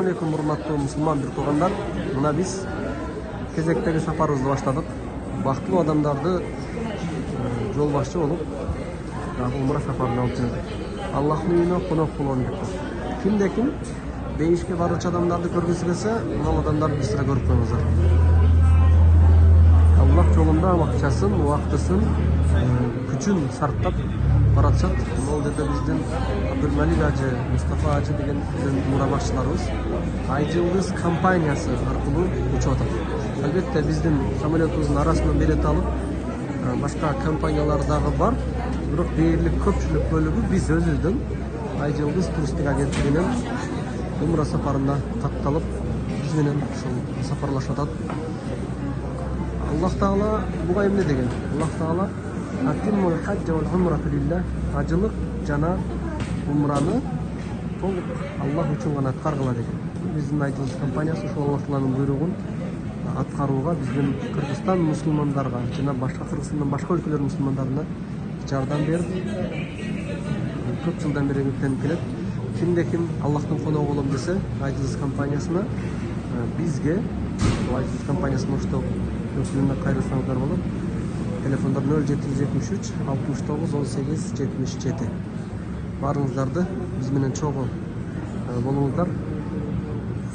алейкум, урматтуу мусулман бир туугандар. Мына биз кезектеги сапарыбызды баштадык. Бактылуу адамдарды жол башчы болуп, умра сапарына алып жүрдүк. Аллахтын үйүнө конок болоон деп. Кимде-ким бейишке баруучу адамдарды көргүсү келсе, мына адамдарды бир сыра көрүп коюңуздар. Аллах жолунда акчасын, убактысын, күчүн сарптап баратышат. Бул жерде биздин Абдулмалик ажы, Мустафа ажы деген биздин умра башчыларыбыз Айжылдыз компаниясы аркылуу учуп атат. Албетте биздин самолетубуздун арасынан билет алып, башка компаниялар дагы бар. Бирок дээрлик көпчүлүк бөлүгү биз өзүбүздөн Айжылдыз туристтик агенттигинен умра сапарына катталып, биз менен ушул сапарлашып атат. Аллах Таала буга эмне деген? Аллах Таала Атиммул хаджа вал умрата лиллах, ажылык жана умраны толук Аллах үчүн гана аткаргыла деген. Биздин Айжылдыз компаниясы ушул Аллах Тааланын буйругун аткарууга биздин Кыргызстан мусулмандарга жана башка Кыргызстандын башка өлкөлөрдүн мусулмандарына жардам берип, көп жылдан бери үмүттөнүп келет. Кимде-ким Аллахтын коногу болом десе, Айжылдыз компаниясына бизге Айжылдыз компаниясына оштоо өкүлүнө кайрылсаңыздар болот. Телефондар 0773 69 18 77. Барыңыздарды биз менен чогуу болуңуздар.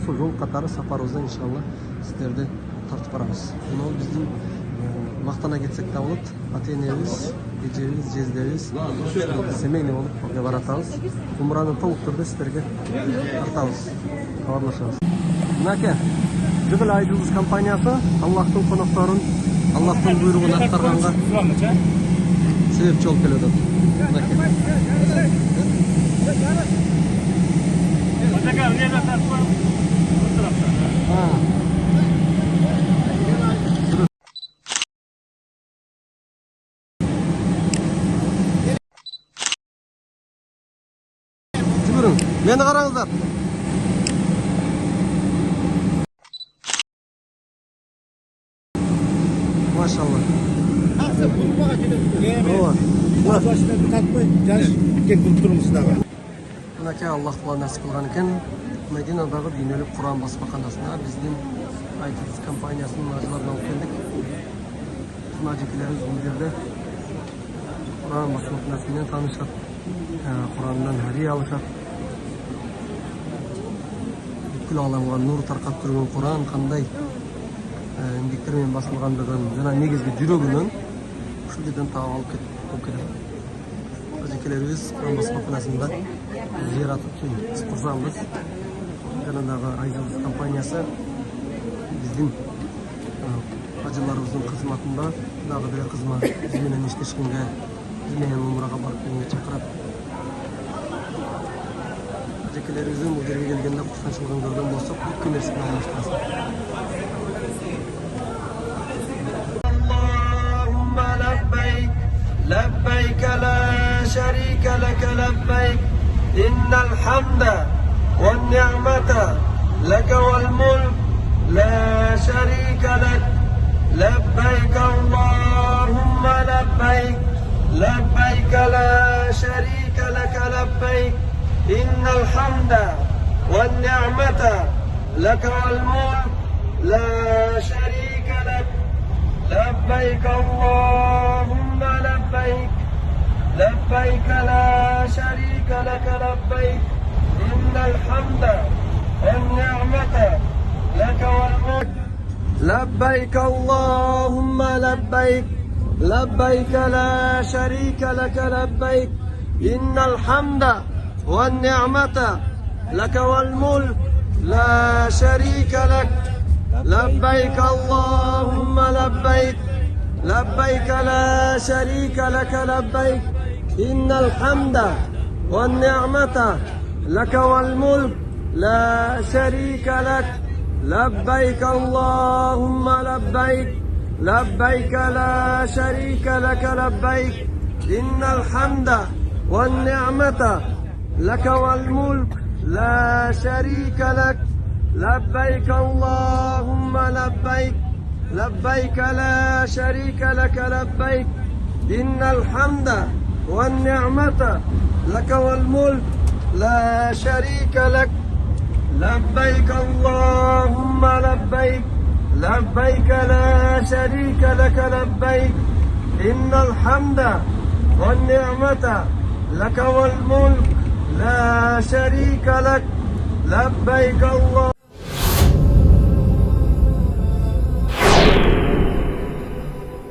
Ушул жол катары сапарыбызда иншалла сиздерди тартып барабыз. Мына биздин мактана кетсек да болот. Ата-энебиз, эжебиз, жездебиз семейный болуп birga баратабыз. Умраны толук түрдө сиздерге тартабыз. Кабарлашабыз. Мынаке, Жүгүл Айжылдыз компаниясы Аллахтын конокторун Аллахтын буйругун аткарганга себепчи болуп келет. Жүгүрүң, мени караңыздар. Maşallah. Мынакей Аллах Таала насип кылган экен. Мединадагы дүйнөлүк Куран басмаканасына биздин Айжылдыз компаниясынын ажыларын алып келдик. Мына жекелерибиз бул жерде Куран басмаканасы менен таанышат. Курандан хария алышат. Бүткүл ааламга нур таркап жүргөн Куран кандай эмгектер менен басылгандыгын жана негизги жүрөгүнөн ушул жерден таап алып келет. Ажекелерибиз Куран басмаканасында зыярат үчүн курсанбыз. Жана дагы Айжылдыз компаниясы биздин ажыларыбыздын кызматында дагы бир кызмат биз менен иштешкенге, биз менен умрага барып келгенге чакырат. Ажекелерибиздин бул жерге келгенде курсанчылыгын көргөн болсок, бүткүл нерсени алмаштырасың. لبيك لا شريك لك لبيك إن الحمد والنعمة لك والملك لا شريك لك لبيك اللهم لبيك لبيك لا شريك لك لبيك إن الحمد والنعمة لك والملك لا شريك لك لبيك اللهم لبيك لبيك لا شريك لك لبيك إن الحمد والنعمة لك والملك لبيك اللهم لبيك لبيك لا شريك لك لبيك إن الحمد والنعمة لك والملك لا شريك لك لبيك اللهم لبيك لبيك لا شريك لك لبيك إن الحمد والنعمة لك والملك لا شريك لك لبيك اللهم لبيك لبيك لا شريك لك لبيك إن الحمد والنعمة لك والملك لا شريك لك لبيك اللهم لبيك لبيك لا شريك لك لبيك إن الحمد والنعمة لك والملك لا شريك لك لبيك اللهم لبيك لبيك لا شريك لك لبيك إن الحمد والنعمة لك والملك لا شريك لك لبيك الله